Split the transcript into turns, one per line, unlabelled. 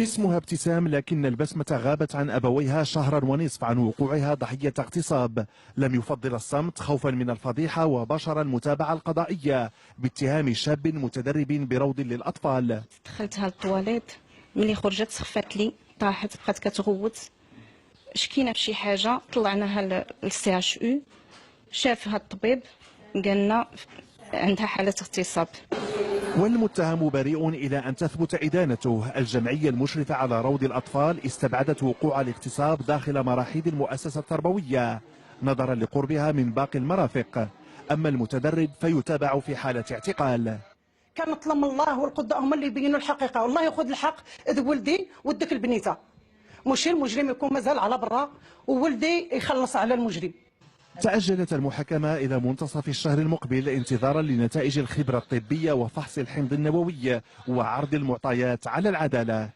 اسمها ابتسام، لكن البسمة غابت عن أبويها شهرا ونصف عن وقوعها ضحية اغتصاب. لم يفضل الصمت خوفا من الفضيحة وبشر المتابعة القضائية باتهام شاب متدرب بروض للأطفال.
دخلتها للطواليت، ملي خرجت سخفت لي، طاحت بقات كتغوت. شكينا بشي حاجة، طلعناها للسي اش او، شافها الطبيب قالنا عندها حالة اغتصاب.
والمتهم بريء إلى أن تثبت إدانته. الجمعية المشرفة على روض الأطفال استبعدت وقوع الاغتصاب داخل مراحيض المؤسسة التربوية نظرا لقربها من باقي المرافق. أما المتدرب فيتابع في حالة اعتقال.
كنطلب من الله والقضاء هما اللي يبينوا الحقيقه، والله ياخذ الحق ذ ولدي ودك البنيته، ماشي المجرم يكون مازال على برا وولدي يخلص على المجرم.
تأجلت المحاكمة إلى منتصف الشهر المقبل انتظارا لنتائج الخبرة الطبية وفحص الحمض النووي وعرض المعطيات على العدالة.